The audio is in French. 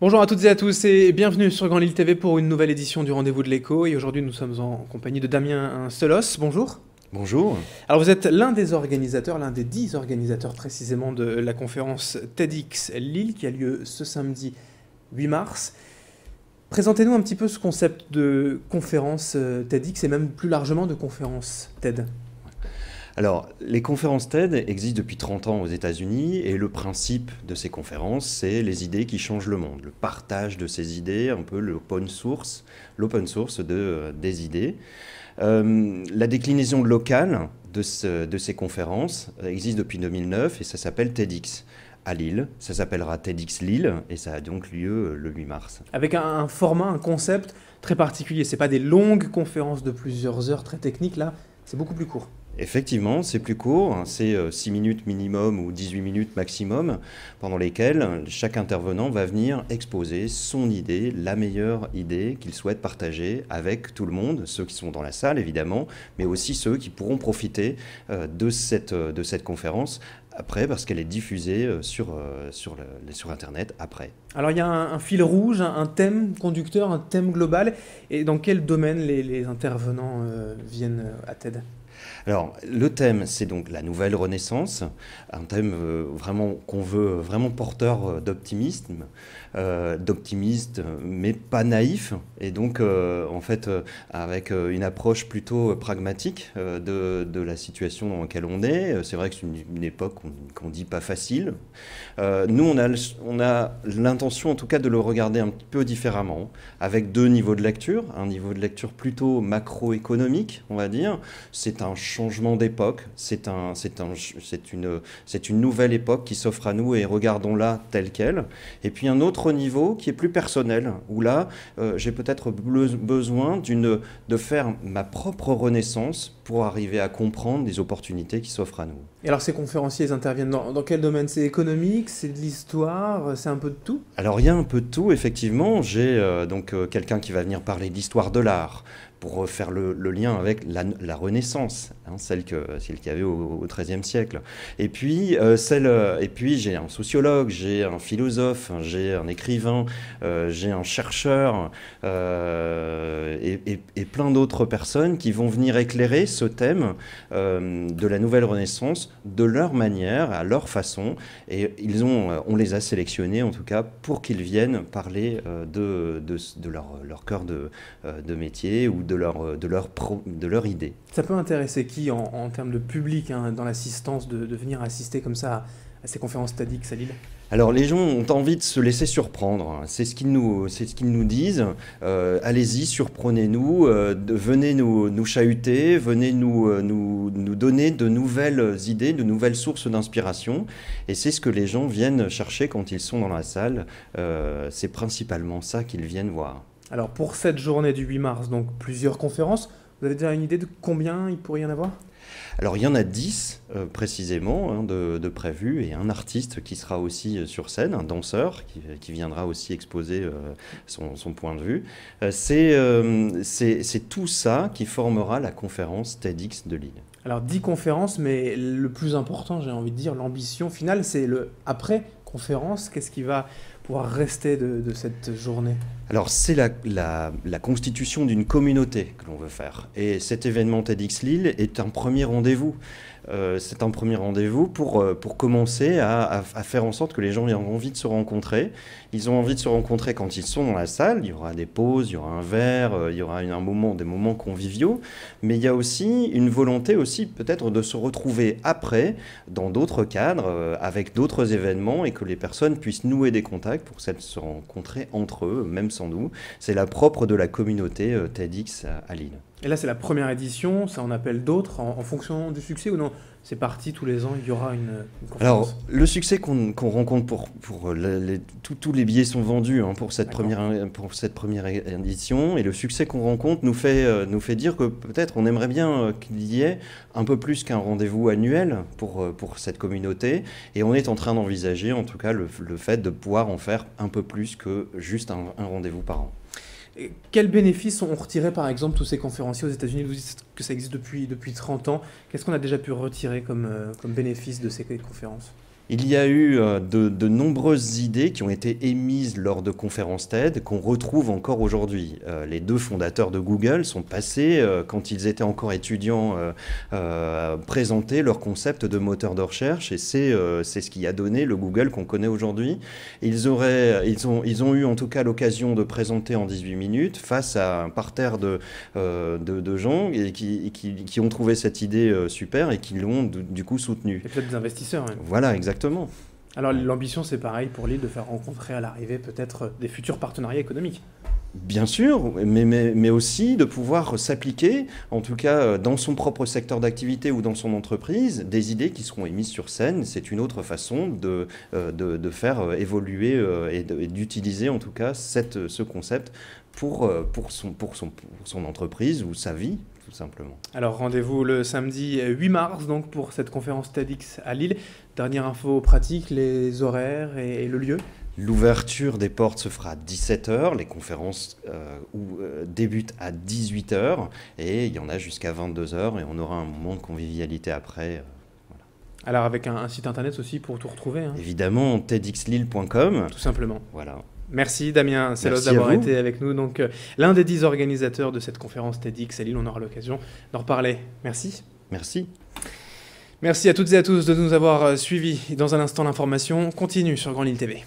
Bonjour à toutes et à tous et bienvenue sur Grand Lille TV pour une nouvelle édition du Rendez-vous de l'Écho. Et aujourd'hui, nous sommes en compagnie de Damien Selos. Bonjour. Bonjour. Alors, vous êtes l'un des organisateurs, l'un des 10 organisateurs précisément de la conférence TEDx Lille qui a lieu ce samedi 8 mars. Présentez-nous un petit peu ce concept de conférence TEDx et même plus largement de conférence TED. Alors, les conférences TED existent depuis 30 ans aux États-Unis et le principe de ces conférences, c'est les idées qui changent le monde, le partage de ces idées, un peu l'open source des idées. La déclinaison locale de ces conférences existe depuis 2009 et ça s'appelle TEDx. À Lille, ça s'appellera TEDx Lille et ça a donc lieu le 8 mars. Avec un format, un concept très particulier. Ce n'est pas des longues conférences de plusieurs heures très techniques, là, c'est beaucoup plus court. Effectivement, c'est plus court, c'est 6 minutes minimum ou 18 minutes maximum, pendant lesquelles chaque intervenant va venir exposer son idée, la meilleure idée qu'il souhaite partager avec tout le monde, ceux qui sont dans la salle évidemment, mais aussi ceux qui pourront profiter de cette conférence après, parce qu'elle est diffusée sur Internet après. Alors il y a un fil rouge, un thème conducteur, un thème global, et dans quel domaine les intervenants viennent à TED ? Alors, le thème, c'est donc la nouvelle renaissance, un thème vraiment qu'on veut vraiment porteur d'optimisme, mais pas naïf, et donc en fait avec une approche plutôt pragmatique de la situation dans laquelle on est. C'est vrai que c'est une époque qu'on dit pas facile. Nous, on a l'intention en tout cas de le regarder un petit peu différemment, avec deux niveaux de lecture, un niveau de lecture plutôt macroéconomique, on va dire. C'est un changement d'époque, c'est une nouvelle époque qui s'offre à nous et regardons-la telle qu'elle. Et puis un autre niveau qui est plus personnel, où là, j'ai peut-être besoin de faire ma propre renaissance pour arriver à comprendre des opportunités qui s'offrent à nous. Et alors ces conférenciers, ils interviennent dans quel domaine? C'est économique, c'est de l'histoire, c'est un peu de tout? Alors il y a un peu de tout, effectivement. J'ai quelqu'un qui va venir parler d'histoire de l'art, pour faire le lien avec la Renaissance, hein, celle qu'il y avait au XIIIe siècle. Et puis, j'ai un sociologue, j'ai un philosophe, j'ai un écrivain, j'ai un chercheur et plein d'autres personnes qui vont venir éclairer ce thème de la nouvelle Renaissance de leur manière, à leur façon. Et on les a sélectionnés, en tout cas, pour qu'ils viennent parler de leur cœur de métier ou de leur idée. Ça peut intéresser qui en termes de public, hein, dans l'assistance, de venir assister comme ça à ces conférences TEDx à Lille? Alors les gens ont envie de se laisser surprendre, c'est ce qu'ils nous disent. Allez-y, surprenez-nous, venez nous chahuter, venez nous donner de nouvelles idées, de nouvelles sources d'inspiration. Et c'est ce que les gens viennent chercher quand ils sont dans la salle. C'est principalement ça qu'ils viennent voir. Alors pour cette journée du 8 mars, donc plusieurs conférences, vous avez déjà une idée de combien il pourrait y en avoir? Alors il y en a 10 précisément hein, de prévus et un artiste qui sera aussi sur scène, un danseur qui viendra aussi exposer son point de vue. C'est tout ça qui formera la conférence TEDx de Lille. Alors 10 conférences, mais le plus important, j'ai envie de dire, l'ambition finale, c'est le après-conférence. Qu'est-ce qui va pouvoir rester de cette journée? Alors c'est la constitution d'une communauté que l'on veut faire. Et cet événement TEDx Lille est un premier rendez-vous. C'est un premier rendez-vous pour commencer à faire en sorte que les gens aient envie de se rencontrer. Ils ont envie de se rencontrer quand ils sont dans la salle. Il y aura des pauses, il y aura un verre, il y aura des moments conviviaux. Mais il y a aussi une volonté aussi peut-être de se retrouver après dans d'autres cadres, avec d'autres événements et que les personnes puissent nouer des contacts pour se rencontrer entre eux, même sans nous. C'est la propre de la communauté TEDx à Lille. Et là, c'est la première édition, ça en appelle d'autres en fonction du succès ou non? C'est parti, tous les ans, il y aura une conférence. Alors, le succès qu'on rencontre tous les billets sont vendus hein, pour cette première édition, et le succès qu'on rencontre nous fait dire que peut-être on aimerait bien qu'il y ait un peu plus qu'un rendez-vous annuel pour cette communauté, et on est en train d'envisager en tout cas le fait de pouvoir en faire un peu plus que juste un rendez-vous par an. Et quels bénéfices ont retiré par exemple tous ces conférenciers aux États-Unis? Vous dites que ça existe depuis 30 ans. Qu'est-ce qu'on a déjà pu retirer comme bénéfice de ces conférences? Il y a eu de nombreuses idées qui ont été émises lors de conférences TED qu'on retrouve encore aujourd'hui. Les deux fondateurs de Google sont passés, quand ils étaient encore étudiants, présenter leur concept de moteur de recherche, et c'est ce qui a donné le Google qu'on connaît aujourd'hui. Ils ont eu en tout cas l'occasion de présenter en 18 minutes face à un parterre de gens qui ont trouvé cette idée super et qui l'ont du coup soutenue. Et peut-être des investisseurs. Hein. Voilà, exactement. Alors l'ambition, c'est pareil pour Lille, de faire rencontrer à l'arrivée peut-être des futurs partenariats économiques. Bien sûr, mais aussi de pouvoir s'appliquer, en tout cas dans son propre secteur d'activité ou dans son entreprise, des idées qui seront émises sur scène. C'est une autre façon de faire évoluer et d'utiliser en tout cas ce concept pour son entreprise ou sa vie, tout simplement. Alors rendez-vous le samedi 8 mars donc, pour cette conférence TEDx à Lille. Dernière info pratique, les horaires et le lieu. L'ouverture des portes se fera à 17h, les conférences débutent à 18h, et il y en a jusqu'à 22h, et on aura un moment de convivialité après. Voilà. Alors avec un site internet aussi pour tout retrouver. Hein. Évidemment, tedxlille.com. Tout simplement. Voilà. Merci Damien Sellos d'avoir été avec nous. Donc, l'un des 10 organisateurs de cette conférence TEDx à Lille, on aura l'occasion d'en reparler. Merci. Merci. Merci à toutes et à tous de nous avoir suivis. Dans un instant, l'information continue sur Grand Lille TV.